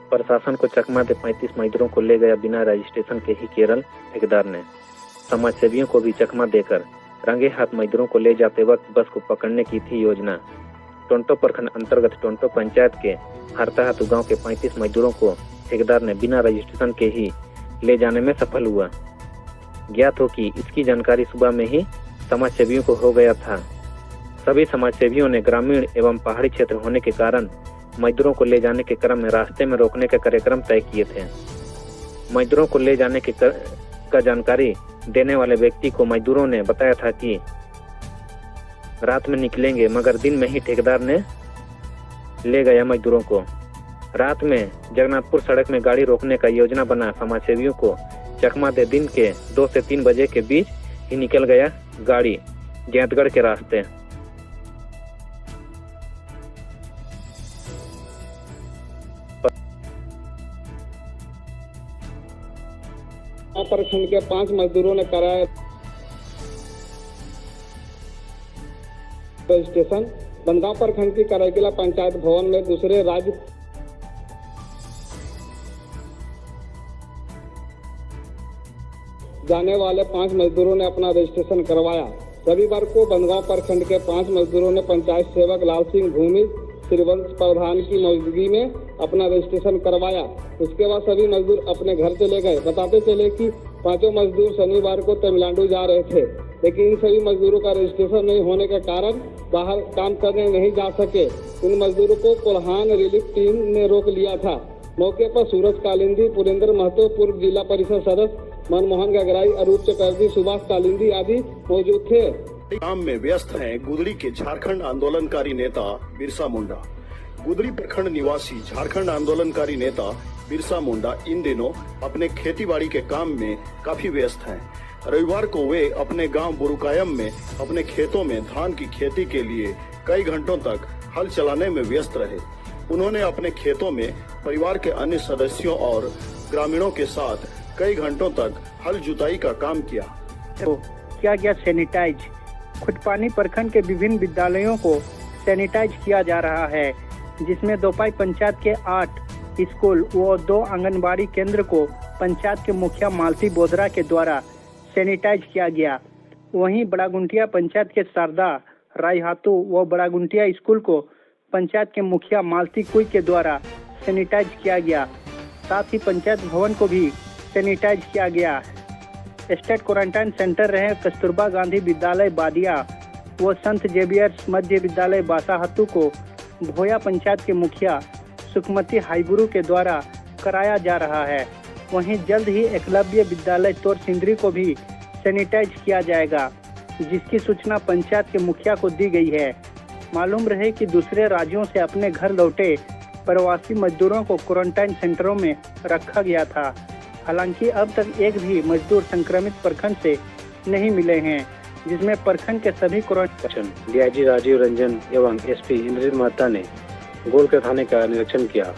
प्रशासन को चकमा दे 35 मजदूरों को ले गया बिना रजिस्ट्रेशन के ही केरल ठेकेदार ने। समाज सेवियों को भी चकमा देकर रंगे हाथ मजदूरों को ले जाते वक्त बस को पकड़ने की थी योजना। टोंटो प्रखंड अंतर्गत टोंटो पंचायत के हरताहातू गांव के 35 मजदूरों को ठेकेदार ने बिना रजिस्ट्रेशन के ही ले जाने में सफल हुआ। ज्ञात हो कि इसकी जानकारी सुबह में ही समाज सेवियों को हो गया था। सभी समाज सेवियों ने ग्रामीण एवं पहाड़ी क्षेत्र होने के कारण मजदूरों को ले जाने के क्रम में रास्ते में रोकने का कार्यक्रम तय किए थे। मजदूरों को ले जाने का जानकारी देने वाले व्यक्ति को मजदूरों ने बताया था कि रात में निकलेंगे, मगर दिन में ही ठेकेदार ने ले गया मजदूरों को। रात में जगन्नाथपुर सड़क में गाड़ी रोकने का योजना बना समाज सेवियों को चकमा दे दिन के 2 से 3 बजे के बीच ही निकल गया गाड़ी जैंतगढ़ के रास्ते। प्रखंड के 5 मजदूरों ने कराया रजिस्ट्रेशन। बनगांव प्रखंड की कराईकेला पंचायत भवन में दूसरे राज्य जाने वाले 5 मजदूरों ने अपना रजिस्ट्रेशन करवाया। रविवार को बनगांव प्रखंड के 5 मजदूरों ने पंचायत सेवक लाल सिंह भूमि श्रीवंश प्रधान की मौजूदगी में अपना रजिस्ट्रेशन करवाया। उसके बाद सभी मजदूर अपने घर चले गए। बताते चले कि 5 मजदूर शनिवार को तमिलनाडु जा रहे थे, लेकिन इन सभी मजदूरों का रजिस्ट्रेशन नहीं होने के कारण बाहर काम करने नहीं जा सके। इन मजदूरों को कोल्हान रिलीफ टीम ने रोक लिया था। मौके पर सूरज कालिंदी, पुरेंद्र महतो, पूर्व जिला परिषद सदस्य मनमोहन गगराई, अरूप चटर्जी, सुभाष कालिंदी आदि मौजूद थे। काम में व्यस्त हैं गुदड़ी के झारखंड आंदोलनकारी नेता बिरसा मुंडा। गुदड़ी प्रखंड निवासी झारखंड आंदोलनकारी नेता बिरसा मुंडा इन दिनों अपने खेतीबाड़ी के काम में काफी व्यस्त हैं। रविवार को वे अपने गांव बुरुकायम में अपने खेतों में धान की खेती के लिए कई घंटों तक हल चलाने में व्यस्त रहे। उन्होंने अपने खेतों में परिवार के अन्य सदस्यों और ग्रामीणों के साथ कई घंटों तक हल जुताई का काम किया। तो किया गया सैनिटाइज। खुटपानी प्रखंड के विभिन्न विद्यालयों को सैनिटाइज किया जा रहा है, जिसमें दोपाई पंचायत के 8 स्कूल व 2 आंगनबाड़ी केंद्र को पंचायत के मुखिया मालती बोधरा के द्वारा सैनिटाइज किया गया। वहीं बड़ागुंटिया पंचायत के शारदा रायहातू व बड़ागुंटिया स्कूल को पंचायत के मुखिया मालती कुई के द्वारा सैनिटाइज किया गया। साथ ही पंचायत भवन को भी सैनिटाइज किया गया। स्टेट क्वारंटाइन सेंटर रहे कस्तूरबा गांधी विद्यालय बादिया व संत जेवियर्स मध्य विद्यालय बासाहतू को भोया पंचायत के मुखिया सुखमती हाईबुरु के द्वारा कराया जा रहा है। वहीं जल्द ही एकलव्य विद्यालय तोर सिंदरी को भी सैनिटाइज किया जाएगा, जिसकी सूचना पंचायत के मुखिया को दी गई है। मालूम रहे कि दूसरे राज्यों से अपने घर लौटे प्रवासी मजदूरों को क्वारंटाइन सेंटरों में रखा गया था। हालांकि अब तक एक भी मजदूर संक्रमित प्रखंड से नहीं मिले हैं, जिसमें प्रखंड के सभी क्वारंटाइन। डीआईजी राजीव रंजन एवं एसपी इंद्रजीत महता ने गोलकर थाने का निरीक्षण किया।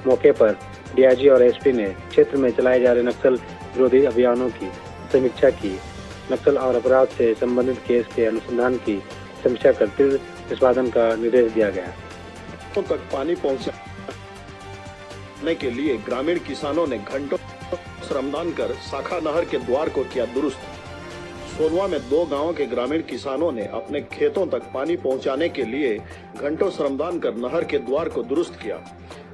मौके पर डीआईजी और एसपी ने क्षेत्र में चलाए जा रहे नक्सल विरोधी अभियानों की समीक्षा की। नक्सल और अपराध से संबंधित केस के अनुसंधान की समीक्षा कर तीव्र निष्पादन का निर्देश दिया गया। तो तक पानी पहुंचाने के लिए ग्रामीण किसानों ने घंटों श्रमदान कर शाखा नहर के द्वार को किया दुरुस्त। सोनवा में 2 गांवों के ग्रामीण किसानों ने अपने खेतों तक पानी पहुंचाने के लिए घंटों श्रमदान कर नहर के द्वार को दुरुस्त किया।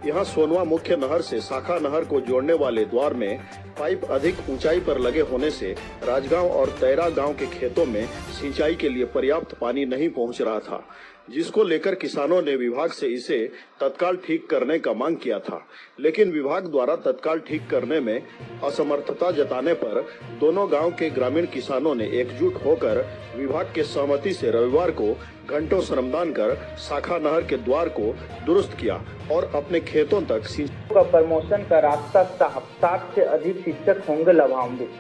यहां सोनवा मुख्य नहर से शाखा नहर को जोड़ने वाले द्वार में पाइप अधिक ऊंचाई पर लगे होने से राजगांव और तैरा गांव के खेतों में सिंचाई के लिए पर्याप्त पानी नहीं पहुंच रहा था, जिसको लेकर किसानों ने विभाग से इसे तत्काल ठीक करने का मांग किया था। लेकिन विभाग द्वारा तत्काल ठीक करने में असमर्थता जताने पर दोनों गांव के ग्रामीण किसानों ने एकजुट होकर विभाग के सहमति से रविवार को घंटों श्रमदान कर शाखा नहर के द्वार को दुरुस्त किया और अपने खेतों तक का प्रमोशन का रास्ता साफ। 60 से अधिक शिक्षक होंगे लाभान्वित।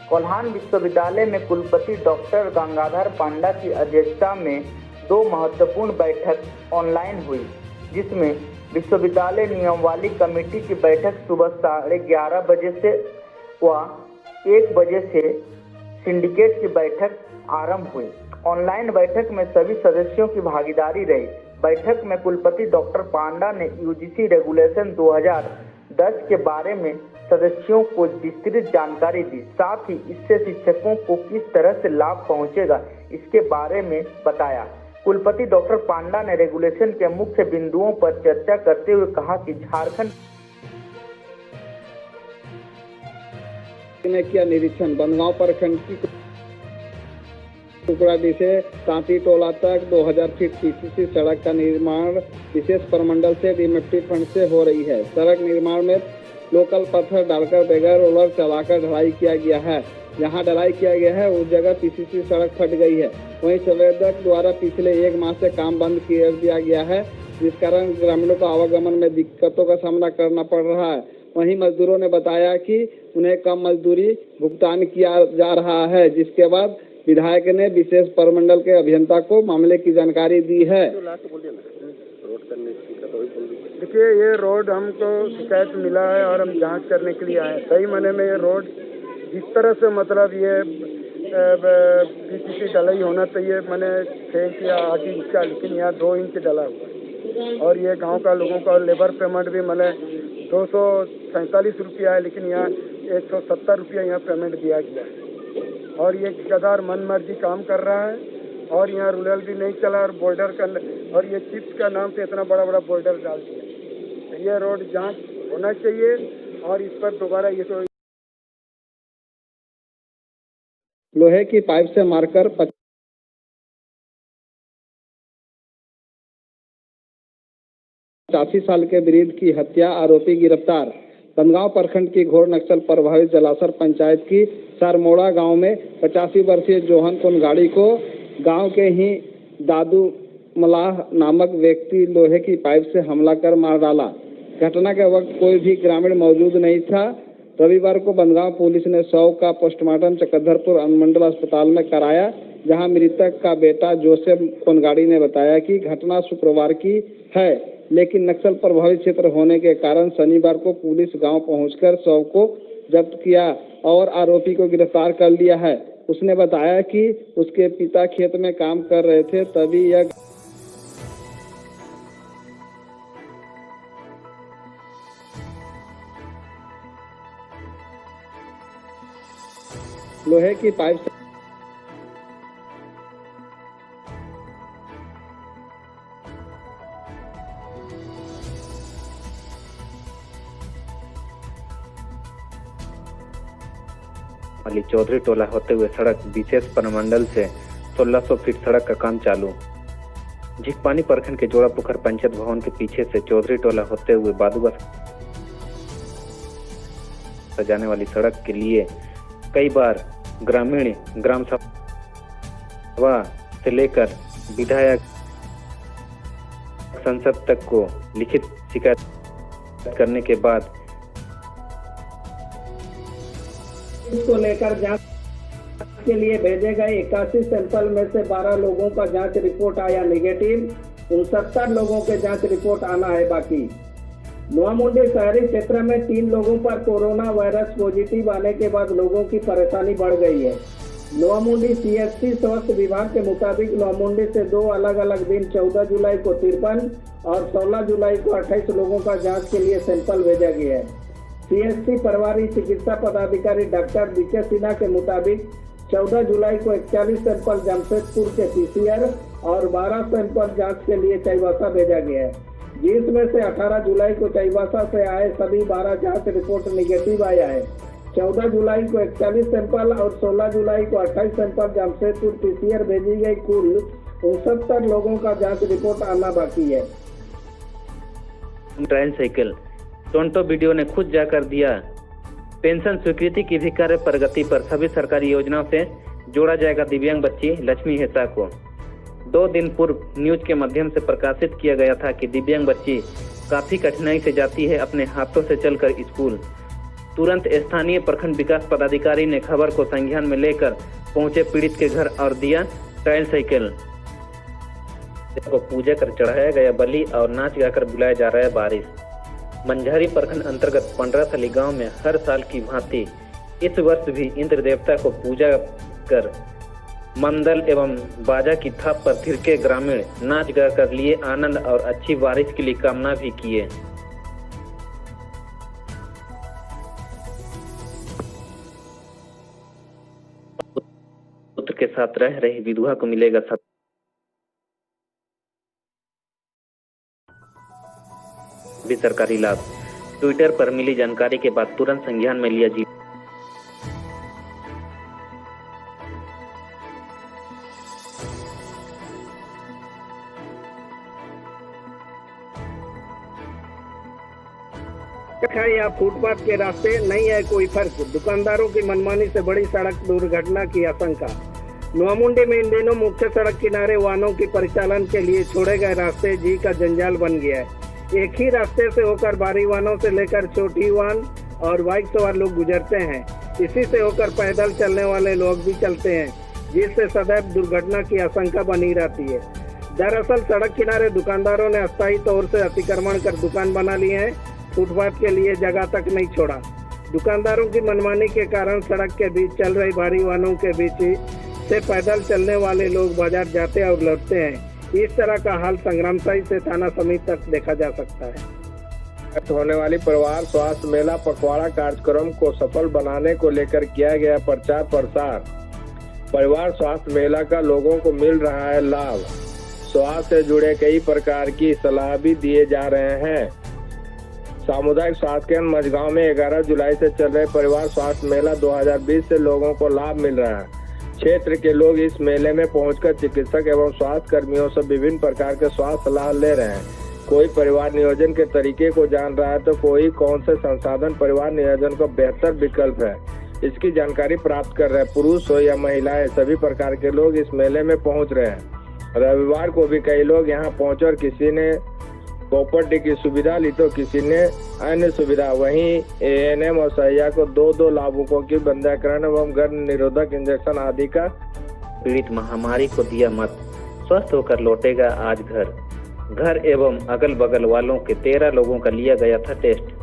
कोल्हान विश्वविद्यालय में कुलपति डॉक्टर गंगाधर पांडा की अध्यक्षता में 2 महत्वपूर्ण बैठक ऑनलाइन हुई, जिसमें विश्वविद्यालय नियमावली कमेटी की बैठक सुबह 11:30 बजे से व 1 बजे से सिंडिकेट की बैठक आरंभ हुई। ऑनलाइन बैठक में सभी सदस्यों की भागीदारी रही। बैठक में कुलपति डॉक्टर पांडा ने यूजीसी रेगुलेशन डच के बारे में सदस्यों को विस्तृत जानकारी दी। साथ ही इससे शिक्षकों को किस तरह से लाभ पहुंचेगा इसके बारे में बताया। कुलपति डॉक्टर पांडा ने रेगुलेशन के मुख्य बिंदुओं पर चर्चा करते हुए कहा कि झारखंड ने किया निरीक्षण। बंदगांव प्रखंड की टुकड़ाडी से तांती टोला तक 2000 फीट पीसीसी सड़क का निर्माण विशेष प्रमंडल से डीएमएफटी फंड से हो रही है। सड़क निर्माण में लोकल पत्थर डालकर बगैर रोलर चलाकर ढलाई किया गया है। जहां ढलाई किया गया है उस जगह पीसीसी सड़क फट गई है। वहीं संवेदक द्वारा पिछले 1 माह से काम बंद कर दिया गया है, जिस कारण ग्रामीणों को आवागमन में दिक्कतों का सामना करना पड़ रहा है। वहीं मजदूरों ने बताया कि उन्हें कम मजदूरी भुगतान किया जा रहा है, जिसके बाद विधायक ने विशेष प्रमंडल के अभियंता को मामले की जानकारी दी है। देखिए, ये रोड हमको शिकायत मिला है और हम जांच करने के लिए आए। सही माने में ये रोड जिस तरह से मतलब ये पीसीसी ढलाई होना चाहिए, मैंने 6 या 8 इंच का, लेकिन यहाँ 2 इंच डला हुआ। और ये गांव का लोगों का लेबर पेमेंट भी मैंने 247 रुपया है, लेकिन यहाँ 170 रुपया यहाँ पेमेंट दिया गया है। और ये ठेकेदार मन मर्जी काम कर रहा है और यहाँ रूरल भी नहीं चला और बॉर्डर का, और ये चिप्स का नाम से इतना बड़ा बड़ा बॉर्डर डाल दिया। ये रोड जांच होना चाहिए और इस पर दोबारा ये तो लोहे की पाइप से मारकर 85 साल के वृद्ध की हत्या, आरोपी गिरफ्तार। बंदगांव प्रखंड की घोर नक्सल प्रभावित जलासर पंचायत की सरमोड़ा गांव में 85 वर्षीय जोहन कोनगाड़ी को गांव के ही दादू मलाह नामक व्यक्ति लोहे की पाइप से हमला कर मार डाला। घटना के वक्त कोई भी ग्रामीण मौजूद नहीं था। रविवार को बंदगांव पुलिस ने शव का पोस्टमार्टम चक्रधरपुर अनुमंडल अस्पताल में कराया, जहां मृतक का बेटा जोसेफ कोनगाड़ी ने बताया कि घटना शुक्रवार की है, लेकिन नक्सल प्रभावित क्षेत्र होने के कारण शनिवार को पुलिस गांव पहुंचकर शव को जब्त किया और आरोपी को गिरफ्तार कर लिया है। उसने बताया कि उसके पिता खेत में काम कर रहे थे, तभी यह लोहे की पाइप से वाली चौधरी टोला होते हुए सड़क विशेष प्रमंडल से 1600 फीट सड़क का काम चालू। झिकपानी प्रखंड के जोड़ा पोखर पंचायत भवन के पीछे से चौधरी टोला होते हुए बादुआ सजाने वाली सड़क के लिए कई बार ग्रामीण ग्राम सभा से लेकर विधायक संसद तक को लिखित शिकायत करने के बाद इसको लेकर जांच के लिए भेजे गए 81 सैंपल में से 12 लोगों का जांच रिपोर्ट आया नेगेटिव। 69 लोगों के जांच रिपोर्ट आना है बाकी। नोआमुंडी शहरी क्षेत्र में 3 लोगों पर कोरोना वायरस पॉजिटिव आने के बाद लोगों की परेशानी बढ़ गई है। नोआमुंडी सीएचसी स्वास्थ्य विभाग के मुताबिक नोआमुंडी से 2 अलग अलग दिन 14 जुलाई को 53 और 16 जुलाई को 28 लोगों का जांच के लिए सैंपल भेजा गया है। सीएचसी प्रभारी चिकित्सा पदाधिकारी डॉक्टर बीके सिन्हा के मुताबिक 14 जुलाई को 41 सैंपल जमशेदपुर के पीसीआर और 12 सैंपल जांच के लिए चाईबासा भेजा गया है, जिसमें से 18 जुलाई को चाईबासा से आए सभी 12 जांच रिपोर्ट निगेटिव आया है। 14 जुलाई को 41 सैंपल और 16 जुलाई को 28 सैंपल जमशेदपुर पीसीआर भेजी गई। कुल 69 लोगों का जांच रिपोर्ट आना बाकी है। ट्रायल साइकिल टोंटो वीडियो ने खुद जाकर दिया पेंशन स्वीकृति की भी कार्य प्रगति पर सभी सरकारी योजनाओं से जोड़ा जाएगा दिव्यांग बच्ची लक्ष्मी हेसा को। 2 दिन पूर्व न्यूज के माध्यम से प्रकाशित किया गया था कि दिव्यांग बच्ची काफी कठिनाई से जाती है अपने हाथों से चलकर स्कूल। तुरंत स्थानीय प्रखंड विकास पदाधिकारी ने खबर को संज्ञान में लेकर पहुंचे पीड़ित के घर और दिया ट्रायल साइकिल को पूजा कर चढ़ाया गया बलि और नाच गाकर बुलाया जा रहा है बारिश। मंझारी प्रखंड अंतर्गत पंडराथली गांव में हर साल की भांति इस वर्ष भी इंद्र देवता को पूजा कर मंदल एवं बाजा की थाप पर थिरके ग्रामीण नाच गाकर लिए आनंद और अच्छी बारिश के लिए कामना भी किए। साथ रह रही विधवा को मिलेगा भी सरकारी लाभ। ट्विटर पर मिली जानकारी के बाद तुरंत संज्ञान में लिया या फुटपाथ के रास्ते नहीं है कोई फर्क, दुकानदारों की मनमानी से बड़ी सड़क दुर्घटना की आशंका। नोआमुंडी में इन दिनों मुख्य सड़क किनारे वाहनों की परिचालन के लिए छोड़े गए रास्ते जी का जंजाल बन गया है। एक ही रास्ते से होकर भारी वाहनों से लेकर छोटी वाहन और बाइक सवार लोग गुजरते हैं। इसी से होकर पैदल चलने वाले लोग भी चलते हैं, जिससे सदैव दुर्घटना की आशंका बनी रहती है। दरअसल सड़क किनारे दुकानदारों ने अस्थायी तौर से अतिक्रमण कर दुकान बना लिए हैं, फुटपाथ के लिए जगह तक नहीं छोड़ा। दुकानदारों की मनमानी के कारण सड़क के बीच चल रही भारी वाहनों के बीच से पैदल चलने वाले लोग बाजार जाते और लौटते हैं। इस तरह का हाल संग्रामसाई से थाना समिति तक देखा जा सकता है। होने वाली परिवार स्वास्थ्य मेला पखवाड़ा कार्यक्रम को सफल बनाने को लेकर किया गया प्रचार प्रसार। परिवार स्वास्थ्य मेला का लोगों को मिल रहा है लाभ। स्वास्थ्य से जुड़े कई प्रकार की सलाह भी दिए जा रहे हैं। सामुदायिक स्वास्थ्य केंद्र मझगांव में 11 जुलाई से चल रहे परिवार स्वास्थ्य मेला 2020 से लोगों को लाभ मिल रहा है। क्षेत्र के लोग इस मेले में पहुंचकर चिकित्सक एवं स्वास्थ्य कर्मियों से विभिन्न प्रकार के स्वास्थ्य सलाह ले रहे हैं। कोई परिवार नियोजन के तरीके को जान रहा है तो कोई कौन से संसाधन परिवार नियोजन का बेहतर विकल्प है, इसकी जानकारी प्राप्त कर रहे हैं। पुरुष हो या महिलाएं, सभी प्रकार के लोग इस मेले में पहुँच रहे हैं। रविवार को भी कई लोग यहाँ पहुँचे और किसी ने प्रॉपर्टी की सुविधा ली तो किसी ने अन्य सुविधा। वहीं ANM और सहिया को 2-2 लाभुकों की बंध्याकरण एवं गर्भ निरोधक इंजेक्शन आदि का। पीड़ित महामारी को दिया मत, स्वस्थ होकर लौटेगा आज घर। घर एवं अगल बगल वालों के 13 लोगों का लिया गया था टेस्ट,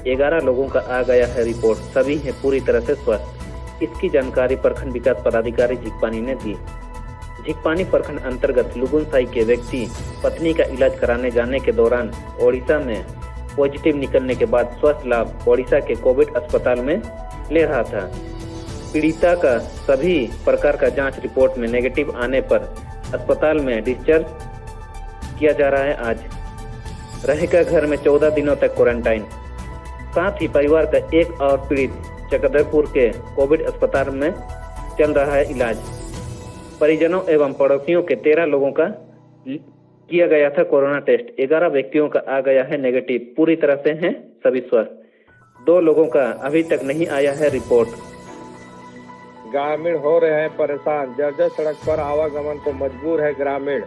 11 लोगों का आ गया है रिपोर्ट, सभी हैं पूरी तरह से स्वस्थ। इसकी जानकारी प्रखंड विकास पदाधिकारी झिकपानी ने दी। झिकपानी प्रखंड अंतर्गत लुगुनसाई के व्यक्ति पत्नी का इलाज कराने जाने के दौरान ओडिशा में पॉजिटिव निकलने के बाद स्वास्थ्य लाभ ओडिशा के कोविड अस्पताल में ले रहा था। पीड़िता का सभी प्रकार का जांच रिपोर्ट में नेगेटिव आने पर अस्पताल में डिस्चार्ज किया जा रहा है। आज रहेगा घर में 14 दिनों तक क्वारंटाइन। साथ ही परिवार का एक और पीड़ित चक्रधरपुर के कोविड अस्पताल में चल रहा है इलाज। परिजनों एवं पड़ोसियों के 13 लोगों का किया गया था कोरोना टेस्ट, 11 व्यक्तियों का आ गया है नेगेटिव, पूरी तरह से हैं सभी स्वस्थ। 2 लोगों का अभी तक नहीं आया है रिपोर्ट। ग्रामीण हो रहे हैं परेशान, जर्जर सड़क पर आवागमन को मजबूर है ग्रामीण।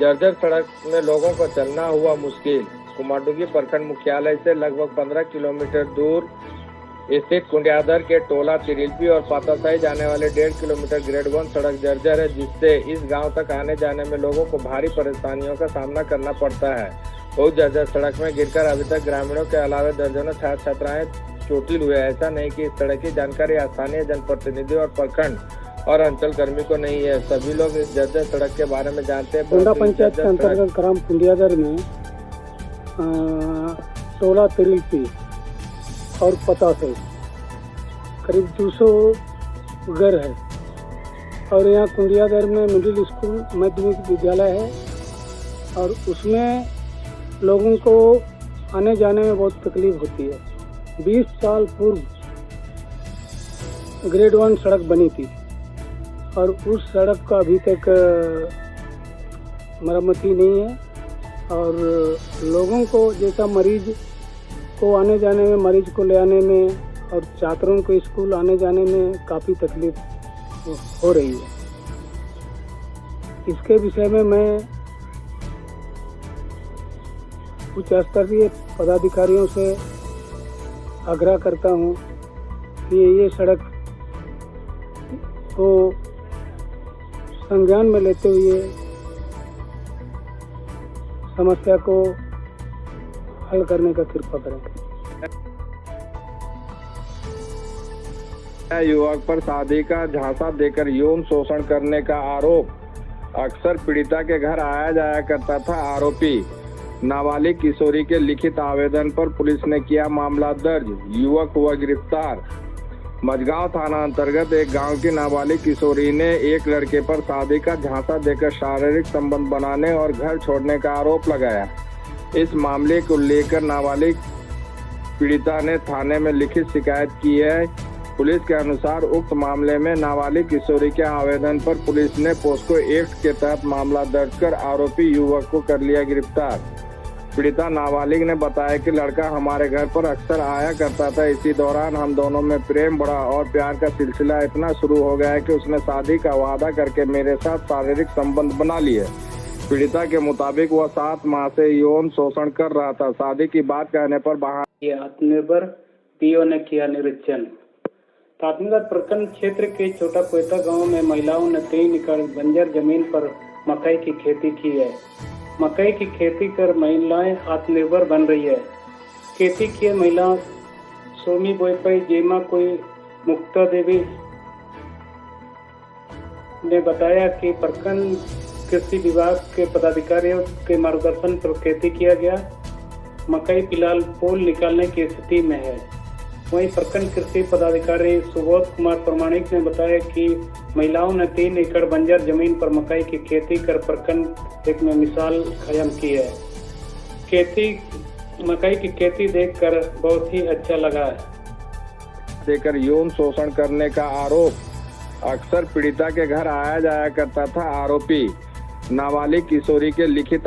जर्जर सड़क में लोगों को चलना हुआ मुश्किल। कुमारडुगी प्रखंड मुख्यालय से लगभग 15 किलोमीटर दूर स्थित कुंडियादर के टोला तिरिलपी और पातासाई जाने वाले 1.5 किलोमीटर ग्रेड 1 सड़क जर्जर है, जिससे इस गांव तक आने जाने में लोगों को भारी परेशानियों का सामना करना पड़ता है। बहुत जर्जर सड़क में गिरकर अभी तक ग्रामीणों के अलावा दर्जनों छात्र छात्राएं चोटिल हुए। ऐसा नहीं कि इस सड़क की जानकारी स्थानीय जनप्रतिनिधि और प्रखंड और अंचल कर्मी को नहीं है। सभी लोग इस जर्जर सड़क के बारे में जानते हैं। गोंडा पंचायत के अंतर्गत ग्राम कुंडियादर में टोला तिरिलपी और पता से करीब 200 घर है और यहाँ कुंडियादर में मिडिल स्कूल माध्यमिक विद्यालय है और उसमें लोगों को आने जाने में बहुत तकलीफ होती है। 20 साल पूर्व ग्रेड 1 सड़क बनी थी और उस सड़क का अभी तक मरम्मती नहीं है और लोगों को जैसा मरीज को आने जाने में, मरीज को ले आने में और छात्रों को स्कूल आने जाने में काफ़ी तकलीफ हो रही है। इसके विषय में मैं उच्च स्तरीय पदाधिकारियों से आग्रह करता हूं कि ये सड़क को संज्ञान में लेते हुए समस्या को हल करने का कृपा करें। युवक पर शादी का झांसा देकर यौन शोषण करने का आरोप। अक्सर पीड़िता के घर आया जाया करता था आरोपी। नाबालिग किशोरी के लिखित आवेदन पर पुलिस ने किया मामला दर्ज, युवक हुआ गिरफ्तार। मझगांव थाना अंतर्गत एक गांव की नाबालिग किशोरी ने एक लड़के पर शादी का झांसा देकर शारीरिक संबंध बनाने और घर छोड़ने का आरोप लगाया। इस मामले को लेकर नाबालिग पीड़िता ने थाने में लिखित शिकायत की है। पुलिस के अनुसार उक्त मामले में नाबालिग किशोरी के आवेदन पर पुलिस ने पोस्को एक्ट के तहत मामला दर्ज कर आरोपी युवक को कर लिया गिरफ्तार। पीड़िता नाबालिग ने बताया कि लड़का हमारे घर पर अक्सर आया करता था। इसी दौरान हम दोनों में प्रेम बढ़ा और प्यार का सिलसिला इतना शुरू हो गया कि उसने शादी का वादा करके मेरे साथ शारीरिक संबंध बना लिए। पीड़िता के मुताबिक वह 7 माह से यौन शोषण कर रहा था। शादी की बात कहने पर आत्मनिर्भर पीओ ने किया निरीक्षण। तातनगढ़ प्रखंड क्षेत्र के छोटा कोयता गांव में महिलाओं ने 3 एकड़ बंजर जमीन पर मकई की खेती की है। मकई की खेती कर महिलाएं आत्मनिर्भर बन रही है। खेती किए महिला सोमी बोईपाई जेमा कोई मुक्ता देवी ने बताया कि प्रखंड कृषि विभाग के पदाधिकारियों के मार्गदर्शन पर खेती किया गया। मकई फिलहाल पोल निकालने की स्थिति में है। वहीं प्रखंड कृषि पदाधिकारी सुबोध कुमार प्रमाणिक ने बताया कि महिलाओं ने 3 एकड़ बंजर जमीन पर मकई की खेती कर प्रखंड एक में मिसाल कायम की है। मकई की खेती देखकर बहुत ही अच्छा लगा है। देकर यौन शोषण करने का आरोप। अक्सर पीड़िता के घर आया जाया करता था आरोपी। नाबालिग किशोरी के लिखित